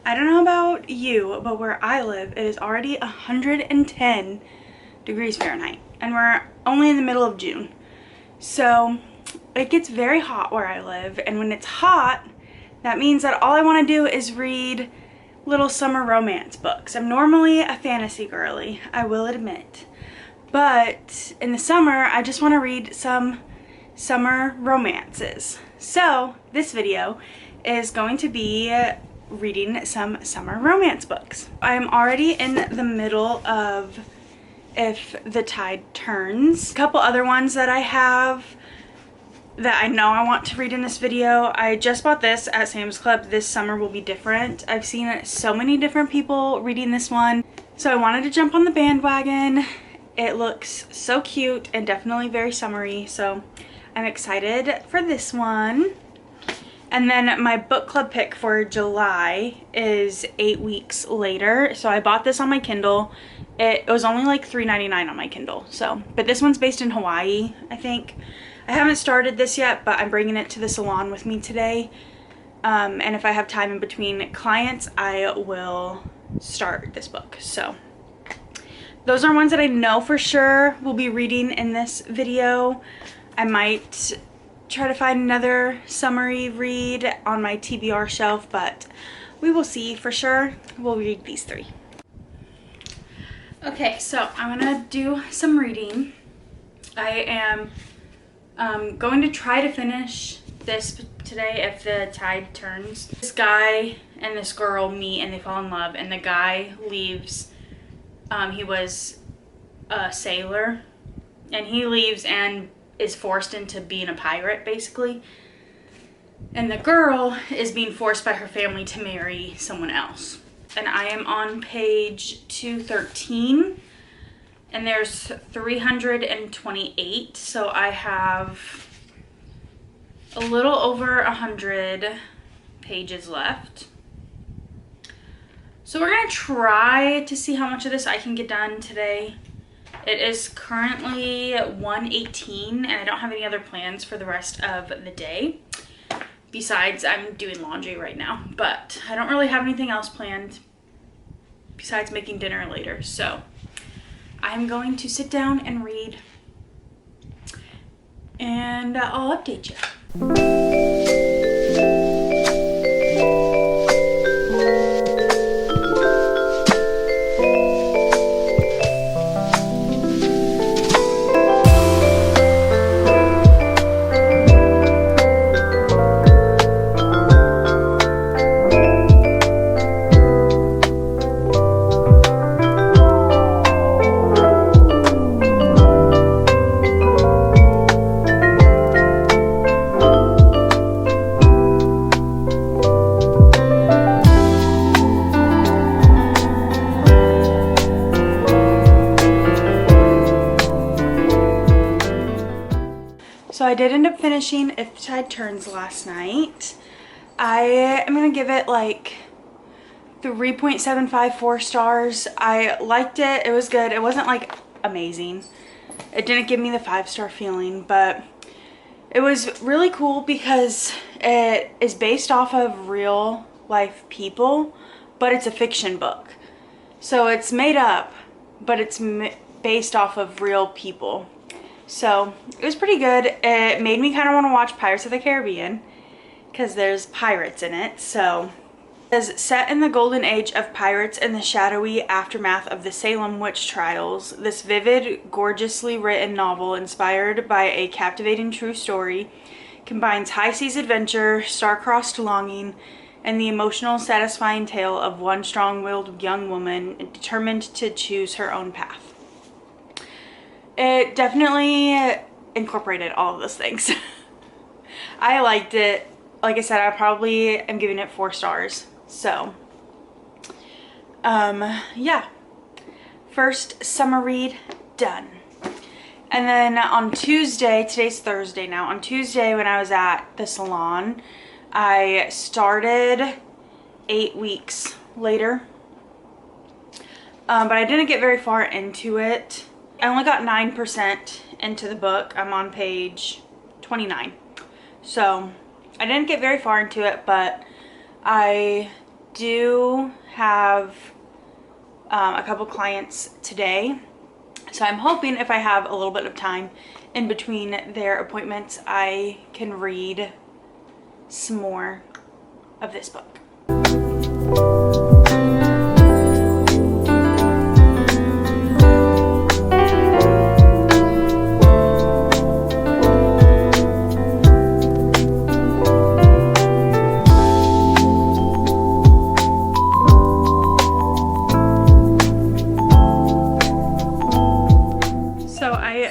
I don't know about you, but where I live, it is already 110 degrees Fahrenheit, and we're only in the middle of June. So it gets very hot where I live, and when it's hot, that means that all I want to do is read little summer romance books. I'm normally a fantasy girly, I will admit. But in the summer, I just want to read some summer romances. So this video is going to be reading some summer romance books. I'm already in the middle of If the Tide Turns. A couple other ones that I have that I know I want to read in this video. I just bought this at Sam's Club. This summer will be different. I've seen so many different people reading this one, so I wanted to jump on the bandwagon. It looks so cute and definitely very summery, so I'm excited for this one. And then my book club pick for July is 8 Weeks Later. So I bought this on my Kindle. It was only like $3.99 on my Kindle. So, but this one's based in Hawaii, I think. I haven't started this yet, but I'm bringing it to the salon with me today. And if I have time in between clients, I will start this book. So those are ones that I know for sure will be reading in this video. I might try to find another summery read on my TBR shelf, but we will see. For sure we'll read these three. Okay, so I'm gonna do some reading. I am going to try to finish this today, If the Tide Turns. This guy and this girl meet and they fall in love, and the guy leaves. He was a sailor, and he leaves and is forced into being a pirate, basically. And the girl is being forced by her family to marry someone else. And I am on page 213, and there's 328, so I have a little over 100 pages left. So we're gonna try to see how much of this I can get done today. It is currently 1:18, and I don't have any other plans for the rest of the day. Besides, I'm doing laundry right now, but I don't really have anything else planned besides making dinner later. So I'm going to sit down and read, and I'll update you. So I did end up finishing If the Tide Turns last night. I am going to give it like 3.75, 4 stars. I liked it. It was good. It wasn't like amazing. It didn't give me the 5-star feeling, but it was really cool because it is based off of real life people, but it's a fiction book. So it's made up, but it's based off of real people. So it was pretty good. It made me kind of want to watch Pirates of the Caribbean because there's pirates in it. So it is set in the golden age of pirates and the shadowy aftermath of the Salem witch trials. This vivid, gorgeously written novel, inspired by a captivating true story, combines high seas adventure, star-crossed longing, and the emotional, satisfying tale of one strong-willed young woman determined to choose her own path. It definitely incorporated all of those things. I liked it. Like I said, I probably am giving it 4 stars. So, yeah. First summer read done. And then on Tuesday, today's Thursday now, on Tuesday when I was at the salon, I started 8 Weeks Later. But I didn't get very far into it. I only got 9% into the book. I'm on page 29. So I didn't get very far into it, but I do have a couple clients today, so I'm hoping if I have a little bit of time in between their appointments, I can read some more of this book.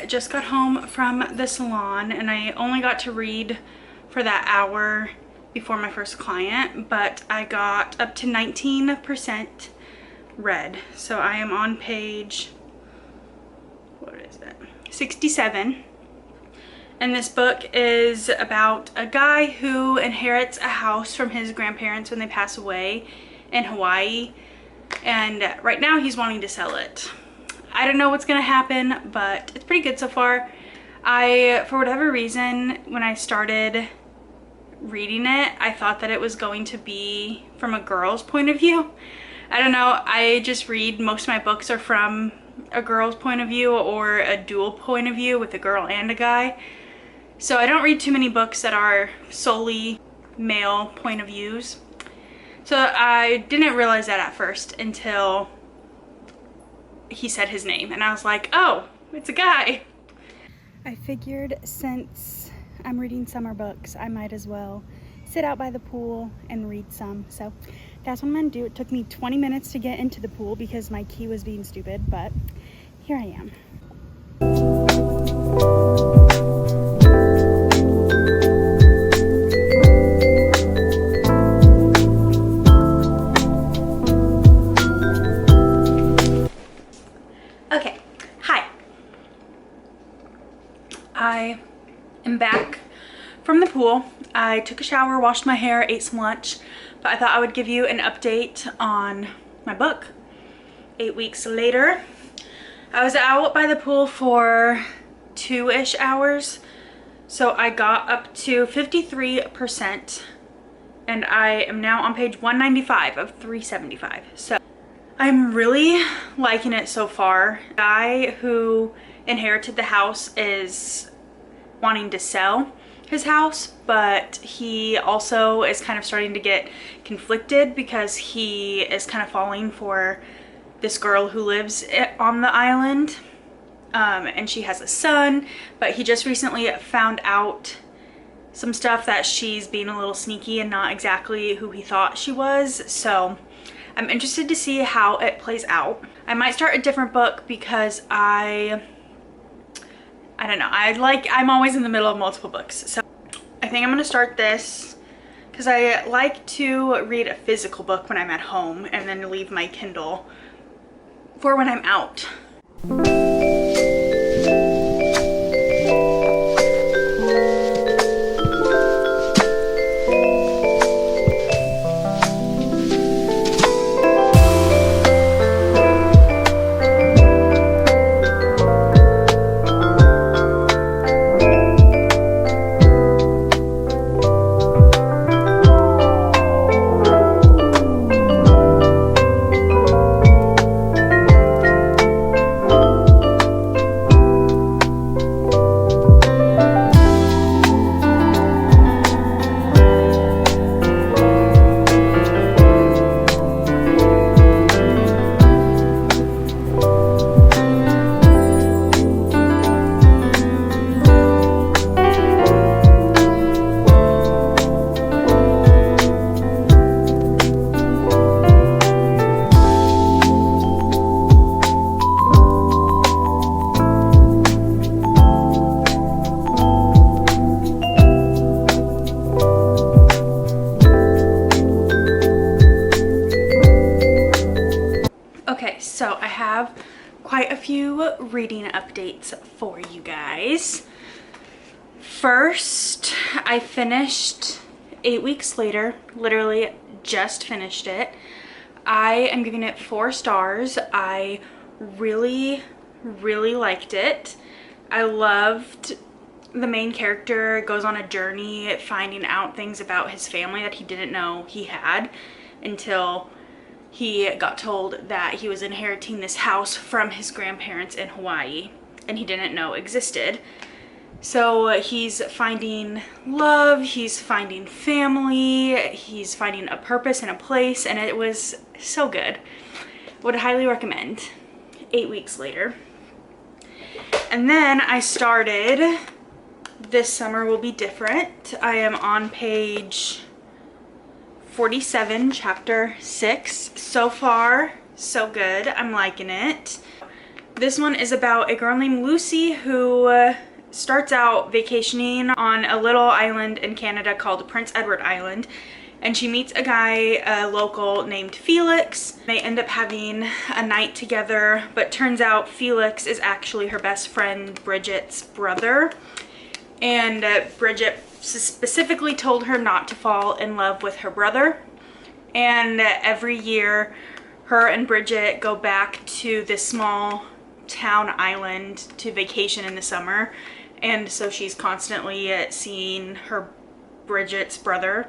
Just got home from the salon and I only got to read for that hour before my first client, but I got up to 19% read. So I am on page, what is it, 67. And this book is about a guy who inherits a house from his grandparents when they pass away in Hawaii, and right now he's wanting to sell it. I don't know what's gonna happen, but it's pretty good so far. For whatever reason, when I started reading it, I thought that it was going to be from a girl's point of view. I don't know, I just read, most of my books are from a girl's point of view or a dual point of view with a girl and a guy. So I don't read too many books that are solely male point of views. So I didn't realize that at first until he said his name and I was like, oh, it's a guy. I figured since I'm reading summer books, I might as well sit out by the pool and read some. So that's what I'm gonna do. It took me 20 minutes to get into the pool because my key was being stupid, but here I am. Okay, hi. I am back from the pool. I took a shower, washed my hair, ate some lunch, but I thought I would give you an update on my book. 8 weeks later, I was out by the pool for 2-ish hours, so I got up to 53%, and I am now on page 195 of 375. So I'm really liking it so far. The guy who inherited the house is wanting to sell his house, but he also is kind of starting to get conflicted because he is kind of falling for this girl who lives on the island, and she has a son, but he just recently found out some stuff that she's being a little sneaky and not exactly who he thought she was. So I'm interested to see how it plays out. I might start a different book because I don't know, I'm always in the middle of multiple books. So I think I'm gonna start this because I like to read a physical book when I'm at home and then leave my Kindle for when I'm out. So I have quite a few reading updates for you guys. First, I finished 8 weeks later, literally just finished it. I am giving it 4 stars. I really liked it. I loved the main character goes on a journey finding out things about his family that he didn't know he had. until he got told that he was inheriting this house from his grandparents in Hawaii and he didn't know existed. So he's finding love, he's finding family, he's finding a purpose and a place, and it was so good. Would highly recommend. 8 weeks later. And then I started This Summer Will Be Different. I am on page 47, chapter 6. So far, so good. I'm liking it. This one is about a girl named Lucy who starts out vacationing on a little island in Canada called Prince Edward Island. And she meets a guy, a local named Felix. They end up having a night together, but turns out Felix is actually her best friend Bridget's brother. And Bridget specifically told her not to fall in love with her brother. And every year, her and Bridget go back to this small town island to vacation in the summer. And so she's constantly seeing her Bridget's brother.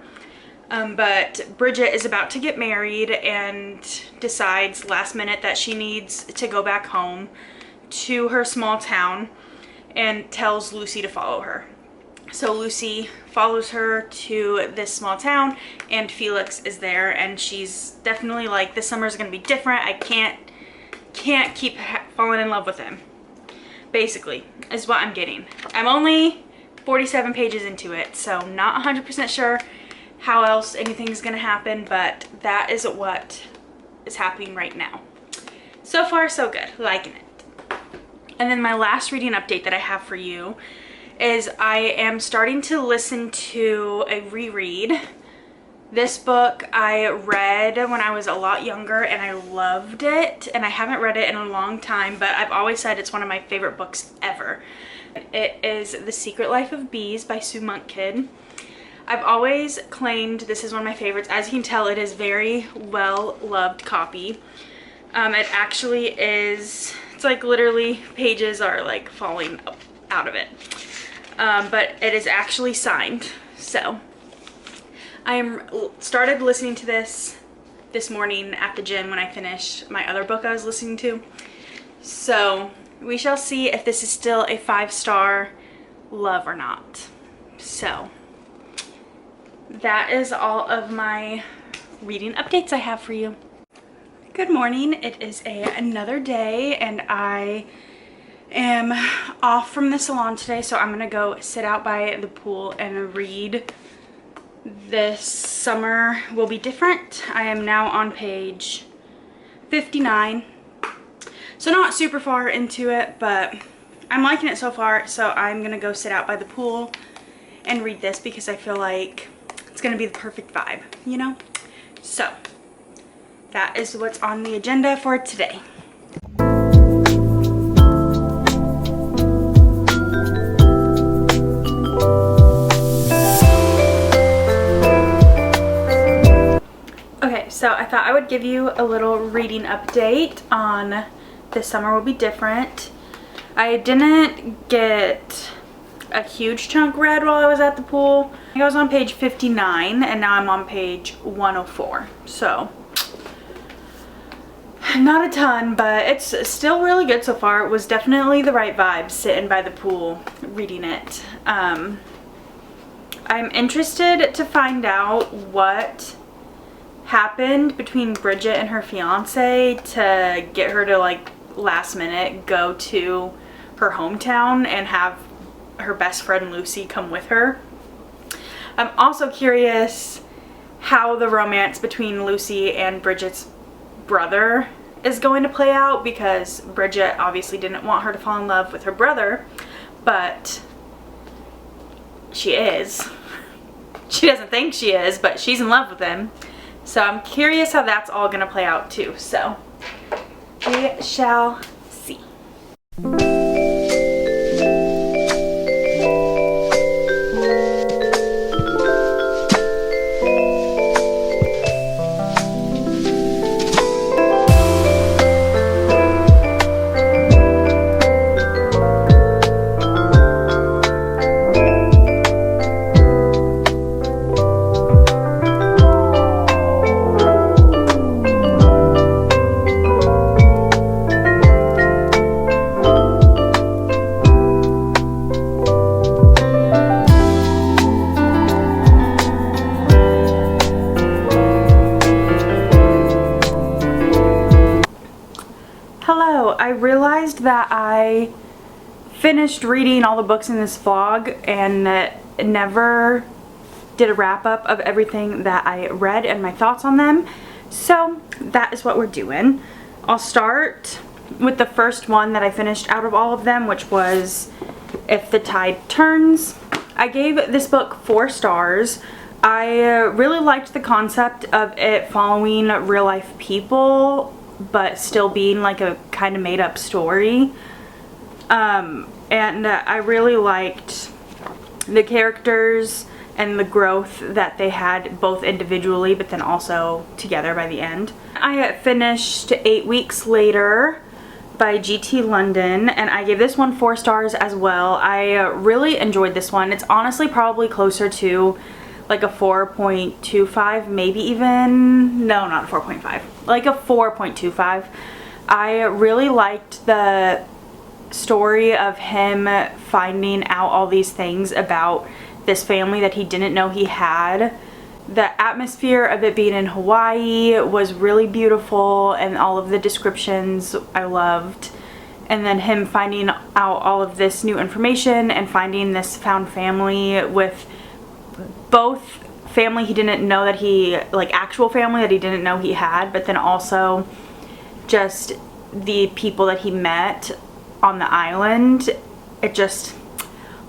But Bridget is about to get married and decides last minute that she needs to go back home to her small town and tells Lucy to follow her. So Lucy follows her to this small town and Felix is there, and she's definitely like, this summer's gonna be different. I can't keep falling in love with him, basically, is what I'm getting. I'm only 47 pages into it, so not 100% sure how else anything's gonna happen, but that is what is happening right now. So far, so good. Liking it. And then my last reading update that I have for you is I am starting to listen to a reread. This book I read when I was a lot younger and I loved it, and I haven't read it in a long time, but I've always said it's one of my favorite books ever. It is The Secret Life of Bees by Sue Monk-Kidd. I've always claimed this is one of my favorites. As you can tell, it is very well loved copy. It actually is, it's like literally pages are like falling out of it. But it is actually signed. So I am started listening to this morning at the gym when I finished my other book I was listening to. So we shall see if this is still a 5-star love or not. So that is all of my reading updates I have for you. Good morning. It is another day and I am off from the salon today, so I'm gonna go sit out by the pool and read This Summer Will Be Different. I am now on page 59, so not super far into it, but I'm liking it so far, so I'm gonna go sit out by the pool and read this because I feel like it's gonna be the perfect vibe, you know? So that is what's on the agenda for today. Okay, so I thought I would give you a little reading update on This Summer Will Be Different. I didn't get a huge chunk read while I was at the pool. I think I was on page 59 and now I'm on page 104. So not a ton, but it's still really good so far. It was definitely the right vibe sitting by the pool reading it. I'm interested to find out what happened between Bridget and her fiance to get her to like last minute go to her hometown and have her best friend Lucy come with her. I'm also curious how the romance between Lucy and Bridget's brother is going to play out, because Bridget obviously didn't want her to fall in love with her brother, but she is. She doesn't think she is, but she's in love with him. So I'm curious how that's all gonna play out too. So we shall see. I realized that I finished reading all the books in this vlog and never did a wrap-up of everything that I read and my thoughts on them. So that is what we're doing. I'll start with the first one that I finished out of all of them, which was If the Tide Turns. I gave this book 4 stars. I really liked the concept of it following real life people but still being like a kind of made up story. And I really liked the characters and the growth that they had both individually but then also together by the end. I finished 8 Weeks Later by G.T. London, and I gave this one 4 stars as well. I really enjoyed this one. It's honestly probably closer to like a 4.25, maybe even, no, not a 4.5, like a 4.25. I really liked the story of him finding out all these things about this family that he didn't know he had. The atmosphere of it being in Hawaii was really beautiful, and all of the descriptions I loved. And then him finding out all of this new information and finding this found family with both family he didn't know that he, like actual family that he didn't know he had, but then also just the people that he met on the island. It just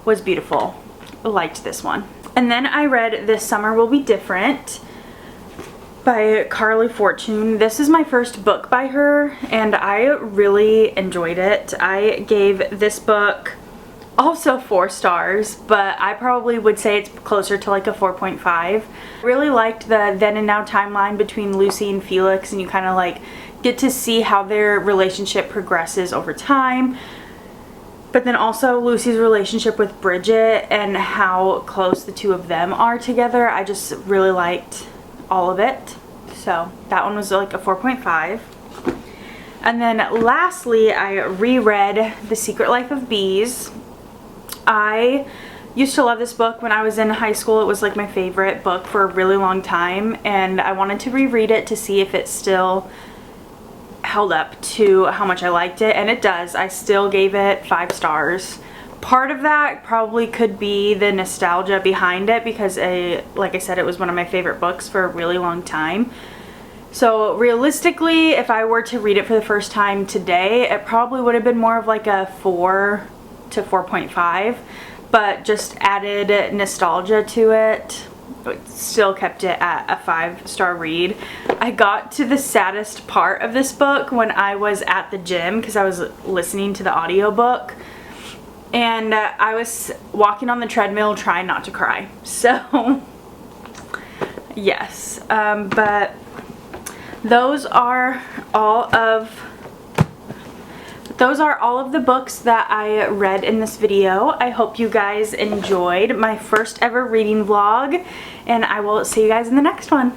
was beautiful. I liked this one. And then I read This Summer Will Be Different by Carly Fortune. This is my first book by her, and I really enjoyed it. I gave this book also 4 stars, but I probably would say it's closer to like a 4.5. I really liked the then and now timeline between Lucy and Felix, and you kind of like get to see how their relationship progresses over time. But then also Lucy's relationship with Bridget and how close the two of them are together. I just really liked all of it. So that one was like a 4.5. And then lastly, I reread The Secret Life of Bees. I used to love this book when I was in high school. It was like my favorite book for a really long time, and I wanted to reread it to see if it still held up to how much I liked it, and it does. I still gave it 5 stars. Part of that probably could be the nostalgia behind it because like I said, it was one of my favorite books for a really long time. So realistically, if I were to read it for the first time today, it probably would have been more of like a 4 to 4.5, but just added nostalgia to it. It still kept it at a 5-star read. I got to the saddest part of this book when I was at the gym because I was listening to the audiobook, and I was walking on the treadmill trying not to cry. So yes, but those are all of the books that I read in this video. I hope you guys enjoyed my first ever reading vlog, and I will see you guys in the next one.